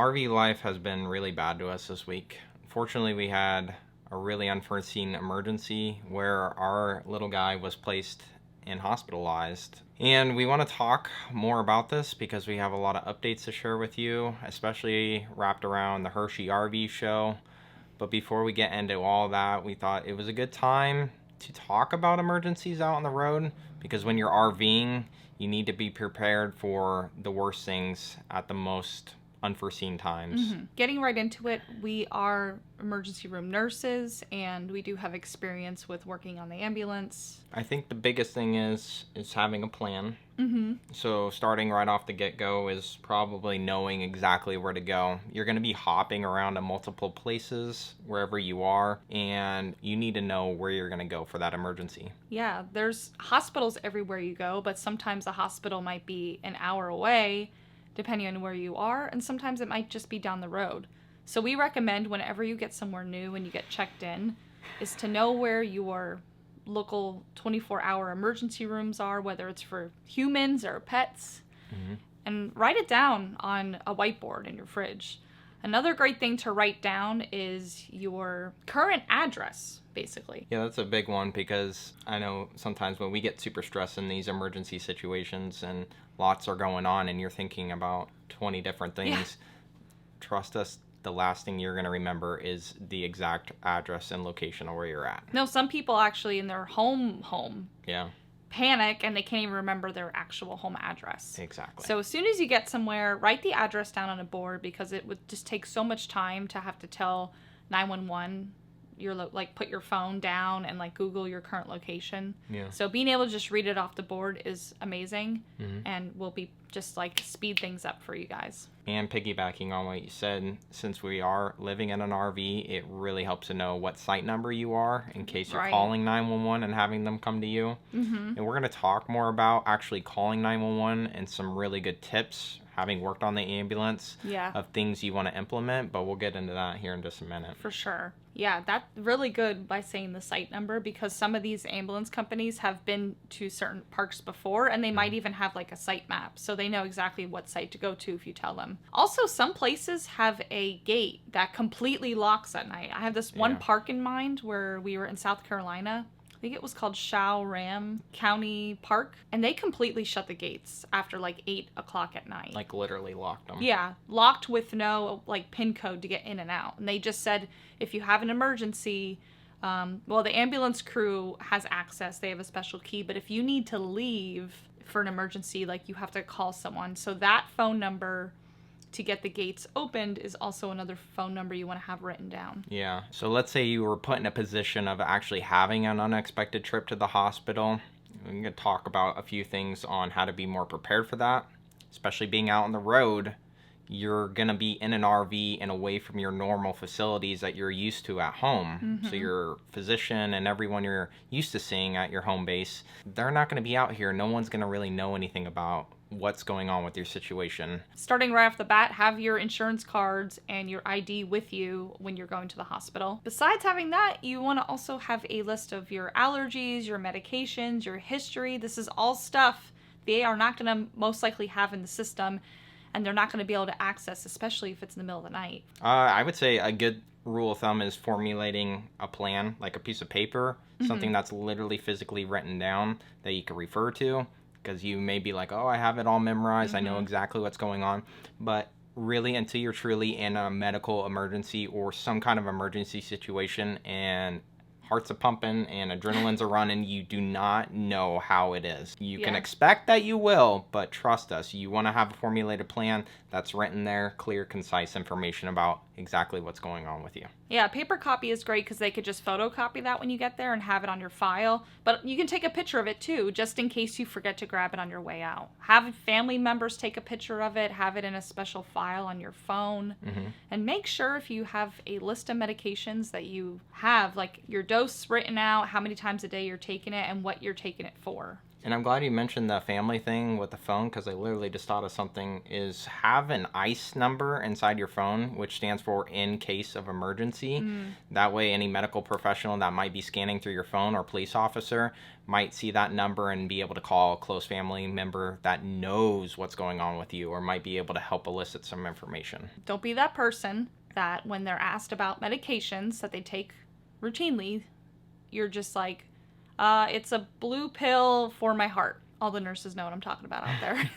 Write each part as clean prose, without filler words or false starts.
RV life has been really bad to us this week. Fortunately, we had a really unforeseen emergency where our little guy was placed and hospitalized. And we want to talk more about this because we have a lot of updates to share with you, especially wrapped around the Hershey RV show. But before we get into all that, we thought it was a good time to talk about emergencies out on the road, because when you're RVing, you need to be prepared for the worst things at the most unforeseen times. Getting right into it, we are emergency room nurses, and we do have experience with working on the ambulance. I think the biggest thing is having a plan. So starting right off the get-go is probably knowing exactly where to go. You're going to be hopping around to multiple places wherever you are, and you need to know where you're going to go for that emergency. Yeah, there's hospitals everywhere you go, but sometimes a hospital might be an hour away, depending on where you are, and sometimes it might just be down the road. So we recommend whenever you get somewhere new and you get checked in, is to know where your local 24-hour emergency rooms are, whether it's for humans or pets, and write it down on a whiteboard in your fridge. Another great thing to write down is your current address, basically. Yeah, that's a big one, because I know sometimes when we get super stressed in these emergency situations and lots are going on and you're thinking about 20 different things, trust us, the last thing you're going to remember is the exact address and location of where you're at. No, some people actually in their home panic and they can't even remember their actual home address. Exactly. So as soon as you get somewhere, write the address down on a board, because it would just take so much time to have to tell 911 put your phone down and Google your current location. Yeah. So being able to just read it off the board is amazing, and will be just speed things up for you guys. And piggybacking on what you said, since we are living in an RV, it really helps to know what site number you are in case you're calling 911 and having them come to you. And we're going to talk more about actually calling 911 and some really good tips, having worked on the ambulance, of things you want to implement, but we'll get into that here in just a minute. For sure. Yeah, that's really good by saying the site number, because some of these ambulance companies have been to certain parks before, and they might even have a site map, so they know exactly what site to go to if you tell them. Also, some places have a gate that completely locks at night. I have this one park in mind where we were in South Carolina. I think it was called Ram County Park, and they completely shut the gates after 8 o'clock at night. Literally locked them. Yeah, locked with no PIN code to get in and out. And they just said if you have an emergency, the ambulance crew has access. They have a special key, but if you need to leave for an emergency, you have to call someone. So that phone number to get the gates opened is also another phone number you want to have written down. Yeah. So let's say you were put in a position of actually having an unexpected trip to the hospital. We're going to talk about a few things on how to be more prepared for that, especially being out on the road. You're going to be in an RV and away from your normal facilities that you're used to at home. So your physician and everyone you're used to seeing at your home base, they're not going to be out here. No one's going to really know anything about what's going on with your situation. Starting right off the bat, have your insurance cards and your ID with you when you're going to the hospital. Besides having that, you want to also have a list of your allergies, your medications, your history. This is all stuff they are not going to most likely have in the system, and they're not going to be able to access, especially if it's in the middle of the night. I would say a good rule of thumb is formulating a plan, like a piece of paper, something that's literally physically written down that you can refer to, because you may be like, oh, I have it all memorized, I know exactly what's going on. But really, until you're truly in a medical emergency or some kind of emergency situation and hearts are pumping and adrenaline's are running, you do not know how it is. You can expect that you will, but trust us, you want to have a formulated plan that's written there, clear, concise information about exactly what's going on with you. Yeah, paper copy is great because they could just photocopy that when you get there and have it on your file. But you can take a picture of it too, just in case you forget to grab it on your way out. Have family members take a picture of it, have it in a special file on your phone. And make sure if you have a list of medications that you have, your dose written out, how many times a day you're taking it, and what you're taking it for. And I'm glad you mentioned the family thing with the phone, because I literally just thought of something, is have an ICE number inside your phone, which stands for in case of emergency. That way any medical professional that might be scanning through your phone or police officer might see that number and be able to call a close family member that knows what's going on with you, or might be able to help elicit some information. Don't be that person that when they're asked about medications that they take routinely, you're just like, it's a blue pill for my heart. All the nurses know what I'm talking about out there.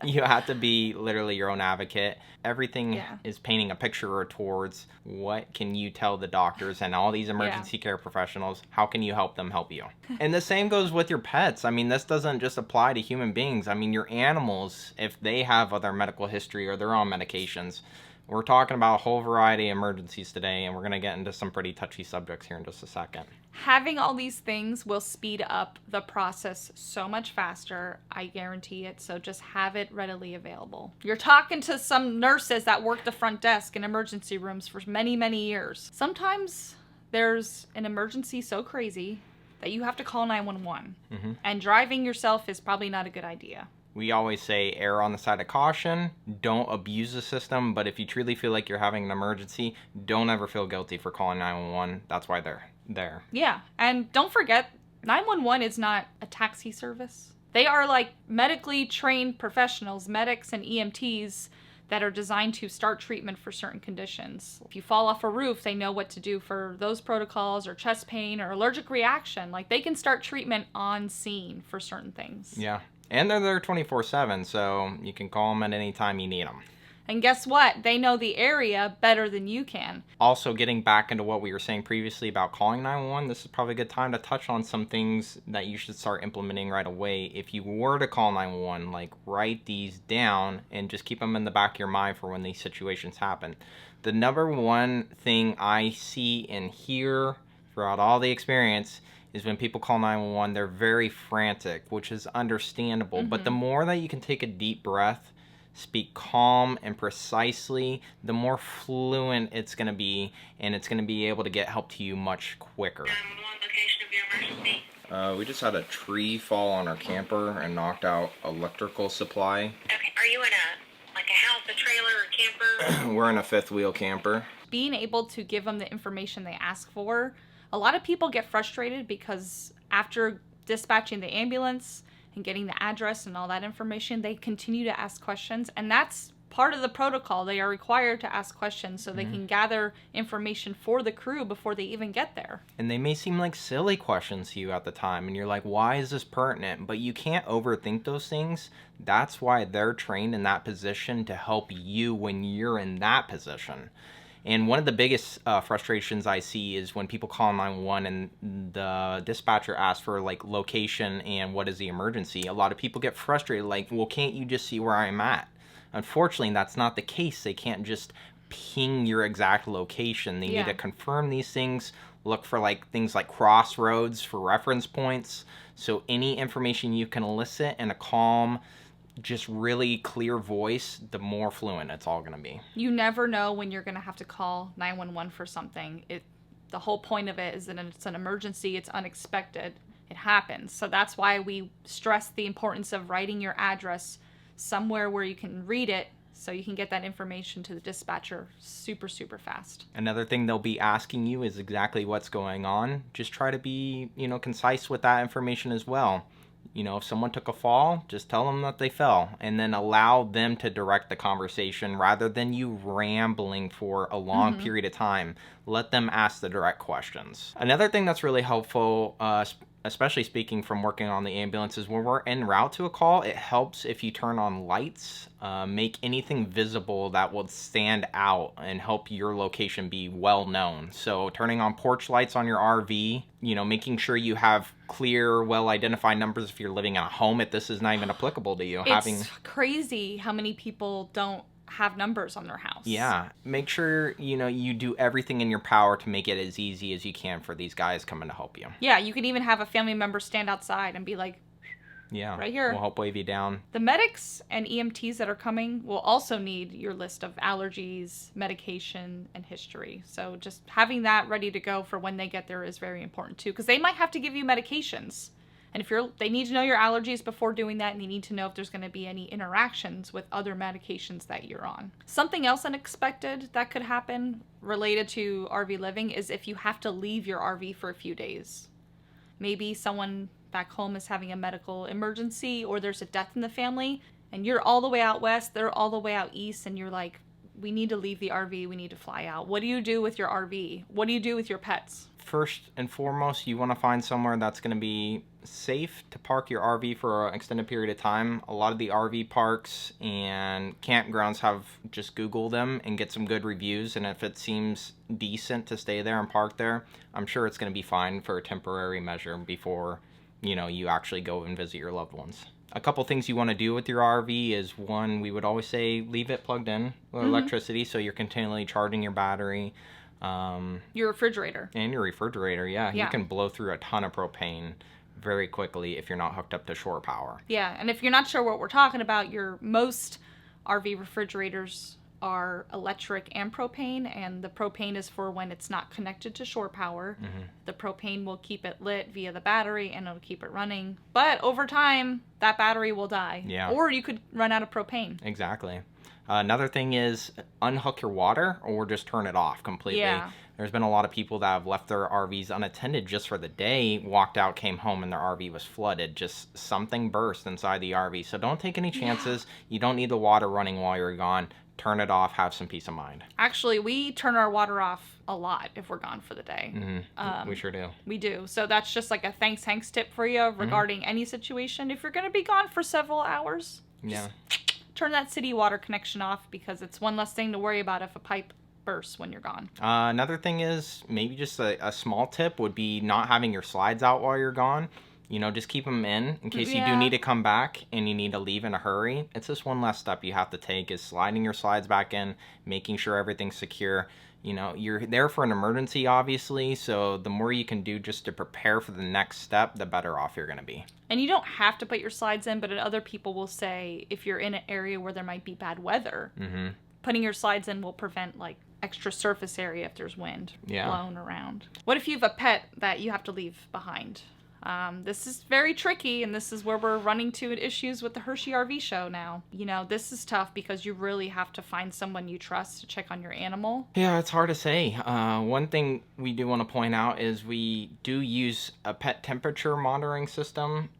You have to be literally your own advocate. Everything is painting a picture towards what can you tell the doctors and all these emergency care professionals, how can you help them help you? And the same goes with your pets. I mean, this doesn't just apply to human beings. I mean, your animals, if they have other medical history or they're on medications. We're talking about a whole variety of emergencies today, and we're going to get into some pretty touchy subjects here in just a second. Having all these things will speed up the process so much faster. I guarantee it. So just have it readily available. You're talking to some nurses that work the front desk in emergency rooms for many, many years. Sometimes there's an emergency so crazy that you have to call 911. And driving yourself is probably not a good idea. We always say err on the side of caution. Don't abuse the system. But if you truly feel like you're having an emergency, don't ever feel guilty for calling 911. That's why they're there. Yeah. And don't forget, 911 is not a taxi service. They are like medically trained professionals, medics and EMTs that are designed to start treatment for certain conditions. If you fall off a roof, they know what to do for those protocols, or chest pain or allergic reaction. Like, they can start treatment on scene for certain things. Yeah. And they're there 24/7, so you can call them at any time you need them. And guess what? They know the area better than you can. Also, getting back into what we were saying previously about calling 911, this is probably a good time to touch on some things that you should start implementing right away. If you were to call 911, like, write these down and just keep them in the back of your mind for when these situations happen. The number one thing I see and hear throughout all the experience is when people call 911, they're very frantic, which is understandable. But the more that you can take a deep breath, speak calm and precisely, the more fluent it's going to be, and it's going to be able to get help to you much quicker. 911 location of your emergency. We just had a tree fall on our camper and knocked out electrical supply. Okay, are you in a house, a trailer, or camper? We're in a fifth wheel camper. Being able to give them the information they ask for. A lot of people get frustrated because after dispatching the ambulance and getting the address and all that information, they continue to ask questions. And that's part of the protocol. They are required to ask questions so they can gather information for the crew before they even get there. And they may seem like silly questions to you at the time, and you're like, why is this pertinent? But you can't overthink those things. That's why they're trained in that position to help you when you're in that position. And one of the biggest frustrations I see is when people call 911 and the dispatcher asks for, like, location and what is the emergency. A lot of people get frustrated, like, well, can't you just see where I'm at? Unfortunately, that's not the case. They can't just ping your exact location. They need to confirm these things, look for, like, things like crossroads for reference points. So any information you can elicit in a calm, just really clear voice, the more fluent it's all going to be. You never know when you're going to have to call 911 for something. The whole point of it is that it's an emergency, it's unexpected, it happens. So that's why we stress the importance of writing your address somewhere where you can read it so you can get that information to the dispatcher super, super fast. Another thing they'll be asking you is exactly what's going on. Just try to be, concise with that information as well. If someone took a fall, just tell them that they fell, and then allow them to direct the conversation rather than you rambling for a long period of time. Let them ask the direct questions. Another thing that's really helpful, especially speaking from working on the ambulance, is when we're en route to a call, it helps if you turn on lights, make anything visible that will stand out and help your location be well known. So turning on porch lights on your RV, making sure you have clear, well-identified numbers if you're living in a home, if this is not even applicable to you. It's crazy how many people don't have numbers on their house. Yeah. Make sure, you do everything in your power to make it as easy as you can for these guys coming to help you. Yeah, you can even have a family member stand outside and be like, yeah, right here. We'll help wave you down. The medics and EMTs that are coming will also need your list of allergies, medication, and history. So just having that ready to go for when they get there is very important too, because they might have to give you medications. And they need to know your allergies before doing that, and they need to know if there's going to be any interactions with other medications that you're on. Something else unexpected that could happen related to RV living is if you have to leave your RV for a few days. Maybe someone back home is having a medical emergency, or there's a death in the family, and you're all the way out west, they're all the way out east, and you're like, we need to leave the RV, we need to fly out. What do you do with your RV? What do you do with your pets? First and foremost, you want to find somewhere that's going to be safe to park your RV for an extended period of time. A lot of the RV parks and campgrounds have, just Google them and get some good reviews, and if it seems decent to stay there and park there, I'm sure it's going to be fine for a temporary measure before, you actually go and visit your loved ones. A couple things you want to do with your RV is, one, we would always say leave it plugged in with electricity, so you're continually charging your battery. Your refrigerator. And your refrigerator, yeah. You can blow through a ton of propane very quickly if you're not hooked up to shore power. Yeah, and if you're not sure what we're talking about, most RV refrigerators are electric and propane, and the propane is for when it's not connected to shore power. The propane will keep it lit via the battery, and it'll keep it running. But over time, that battery will die. Yeah. Or you could run out of propane. Exactly. Another thing is unhook your water or just turn it off completely. Yeah. There's been a lot of people that have left their RVs unattended just for the day, walked out, came home, and their RV was flooded. Just something burst inside the RV. So don't take any chances. You don't need the water running while you're gone. Turn it off. Have some peace of mind. Actually, we turn our water off a lot if we're gone for the day. We sure do. We do. So that's just like a thanks, Hanks tip for you regarding any situation. If you're going to be gone for several hours, turn that city water connection off, because it's one less thing to worry about if a pipe bursts when you're gone. Another thing is, maybe just a small tip would be not having your slides out while you're gone. Just keep them in case you do need to come back and you need to leave in a hurry. It's just one less step you have to take, is sliding your slides back in, making sure everything's secure. You're there for an emergency, obviously, so the more you can do just to prepare for the next step, the better off you're going to be. And you don't have to put your slides in, but other people will say if you're in an area where there might be bad weather, putting your slides in will prevent extra surface area if there's wind blown around. What if you have a pet that you have to leave behind? This is very tricky, and this is where we're running to issues with the Hershey RV show now. This is tough because you really have to find someone you trust to check on your animal. Yeah, it's hard to say. One thing we do want to point out is we do use a pet temperature monitoring system.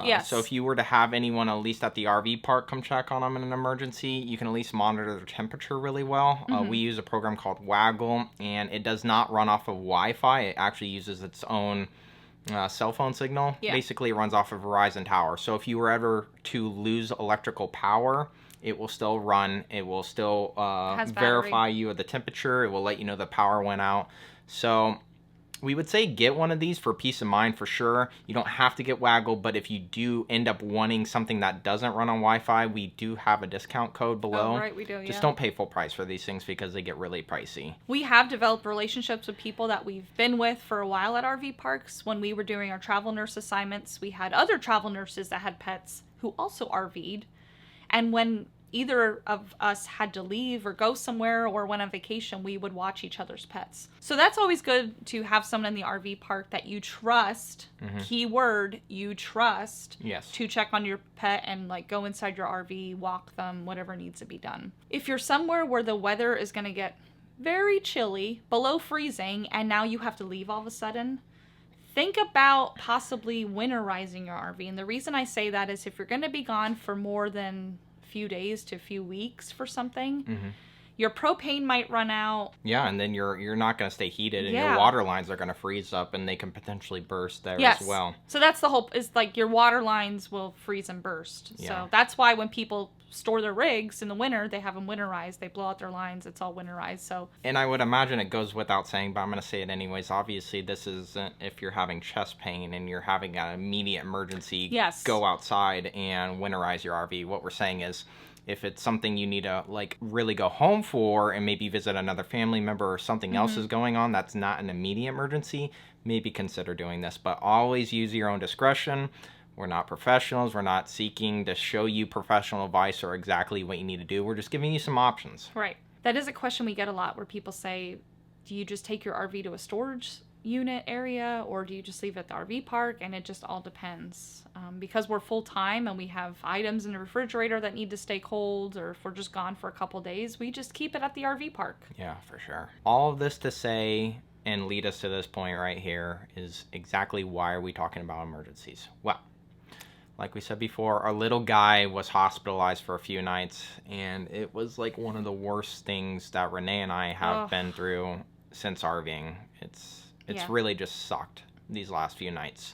Yes. So if you were to have anyone, at least at the RV park, come check on them in an emergency, you can at least monitor their temperature really well. We use a program called Waggle, and it does not run off of Wi-Fi. It actually uses its own cell phone signal. Basically, it runs off of Verizon tower. So if you were ever to lose electrical power, it will still run. It will still verify you of the temperature. It will let you know the power went out. So we would say get one of these for peace of mind for sure. You don't have to get Waggle, but if you do end up wanting something that doesn't run on Wi-Fi, we do have a discount code below. Oh, right, we do, Just don't pay full price for these things because they get really pricey. We have developed relationships with people that we've been with for a while at RV parks. When we were doing our travel nurse assignments, we had other travel nurses that had pets who also RV'd. And when either of us had to leave or go somewhere or went on vacation, we would watch each other's pets. So that's always good to have someone in the RV park that you trust, keyword, you trust, to check on your pet and go inside your RV, walk them, whatever needs to be done. If you're somewhere where the weather is going to get very chilly, below freezing, and now you have to leave all of a sudden, think about possibly winterizing your RV. And the reason I say that is if you're going to be gone for more than few days to a few weeks for something, your propane might run out. Yeah, and then you're not going to stay heated, and your water lines are going to freeze up, and they can potentially burst there as well. So that's the whole, is your water lines will freeze and burst. Yeah. So that's why when people store their rigs in the winter, they have them winterized. They blow out their lines. It's all winterized. So. And I would imagine it goes without saying, but I'm going to say it anyways. Obviously, this is if you're having chest pain and you're having an immediate emergency, go outside and winterize your RV. What we're saying is, if it's something you need to really go home for and maybe visit another family member or something else is going on that's not an immediate emergency, maybe consider doing this. But always use your own discretion. We're not professionals. We're not seeking to show you professional advice or exactly what you need to do. We're just giving you some options. Right. That is a question we get a lot where people say, do you just take your RV to a storage unit area, or do you just leave it at the RV park? And it just all depends. Because we're full time and we have items in the refrigerator that need to stay cold, or if we're just gone for a couple days, we just keep it at the RV park. Yeah, for sure. All of this to say and lead us to this point right here is exactly why are we talking about emergencies? Well, like we said before, our little guy was hospitalized for a few nights, and it was like one of the worst things that Renee and I have been through since RVing. It's really just sucked these last few nights.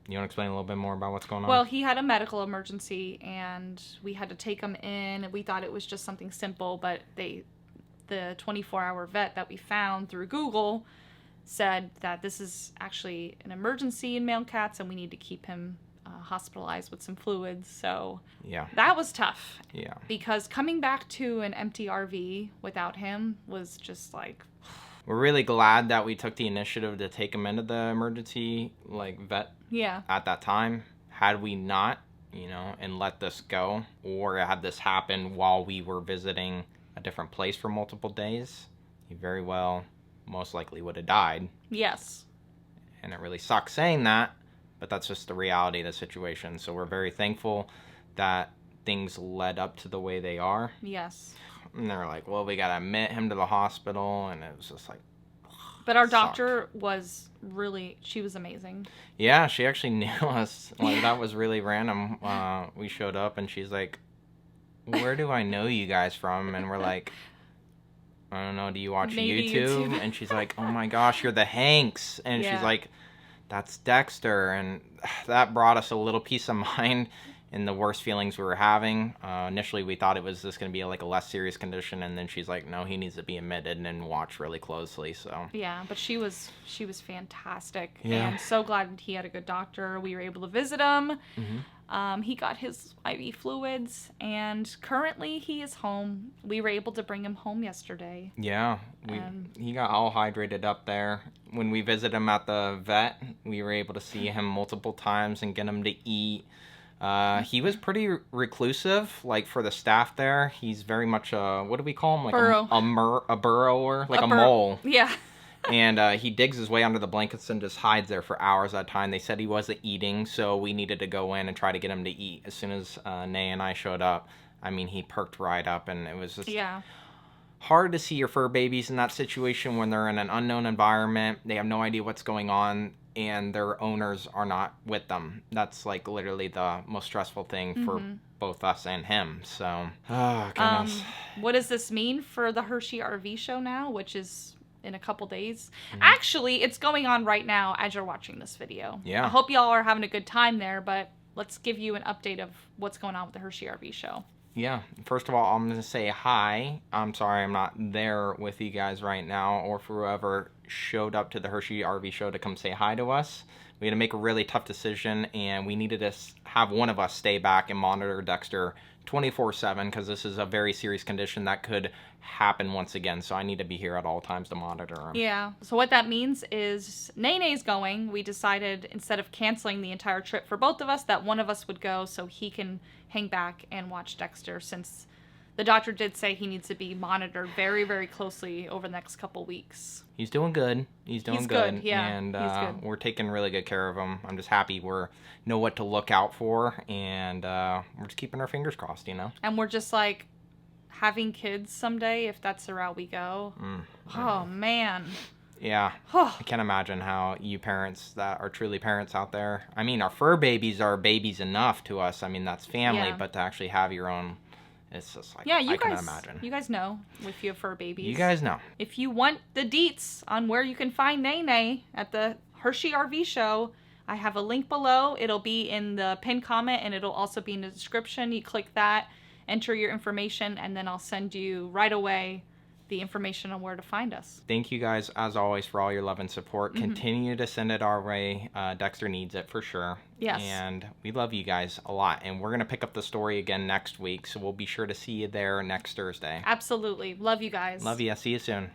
You want to explain a little bit more about what's going on? Well, he had a medical emergency, and we had to take him in. We thought it was just something simple, but the 24-hour vet that we found through Google said that this is actually an emergency in male cats, and we need to keep him hospitalized with some fluids. So yeah, that was tough. Yeah, because coming back to an empty RV without him was just like... We're really glad that we took the initiative to take him into the emergency vet. Yeah. At that time, had we not, and let this go, or had this happen while we were visiting a different place for multiple days, he very well most likely would have died. Yes. And it really sucks saying that, but that's just the reality of the situation. So we're very thankful that things led up to the way they are. Yes. And they're like, well, we got to admit him to the hospital. And it was just like, but our doctor was she was amazing. Yeah, she actually knew us. That was really random. We showed up and she's like, where do I know you guys from? And we're like, I don't know, do you watch YouTube? And she's like, oh my gosh, you're the Hanks. And she's like, that's Dexter. And that brought us a little peace of mind in the worst feelings we were having. Initially, we thought it was just going to be a less serious condition. And then she's like, no, he needs to be admitted and watched really closely. So yeah, but she was fantastic. Yeah. And so glad he had a good doctor. We were able to visit him. Mm-hmm. He got his IV fluids, and currently he is home. We were able to bring him home yesterday. Yeah, he got all hydrated up there. When we visited him at the vet, we were able to see him multiple times and get him to eat. He was pretty reclusive, for the staff there. He's very much what do we call him? A burrower, a mole. Yeah. And he digs his way under the blankets and just hides there for hours at a time. They said he wasn't eating, so we needed to go in and try to get him to eat. As soon as Nay and I showed up, he perked right up, and it was just hard to see your fur babies in that situation when they're in an unknown environment. They have no idea what's going on, and their owners are not with them. That's literally the most stressful thing for both us and him. So, oh goodness. What does this mean for the Hershey RV show now, which is in a couple days? Actually, it's going on right now as you're watching this video. Yeah. I hope y'all are having a good time there, but let's give you an update of what's going on with the Hershey RV show. Yeah. First of all, I'm going to say hi. I'm sorry I'm not there with you guys right now, or for whoever showed up to the Hershey RV show to come say hi to us. We had to make a really tough decision, and we needed to have one of us stay back and monitor Dexter 24/7, because this is a very serious condition that could happen once again. So I need to be here at all times to monitor him. Yeah. So what that means is Nene's going. We decided, instead of canceling the entire trip for both of us, that one of us would go so he can hang back and watch Dexter, since the doctor did say he needs to be monitored very, very closely over the next couple weeks. He's doing good. He's doing good. Yeah, and he's good. We're taking really good care of him. I'm just happy we know what to look out for, and we're just keeping our fingers crossed, And we're just having kids someday, if that's the route we go. Oh, man. Yeah. I can't imagine how you parents that are truly parents out there. Our fur babies are babies enough to us. That's family, but to actually have your own, it's just I can't imagine. You guys know if you have fur babies. You guys know. If you want the deets on where you can find Nene at the Hershey RV show, I have a link below. It'll be in the pinned comment, and it'll also be in the description. You click that, enter your information, and then I'll send you right away the information on where to find us. Thank you guys, as always, for all your love and support. Continue to send it our way. Dexter needs it for sure. Yes. And we love you guys a lot. And we're going to pick up the story again next week, so we'll be sure to see you there next Thursday. Absolutely. Love you guys. Love you. See you soon.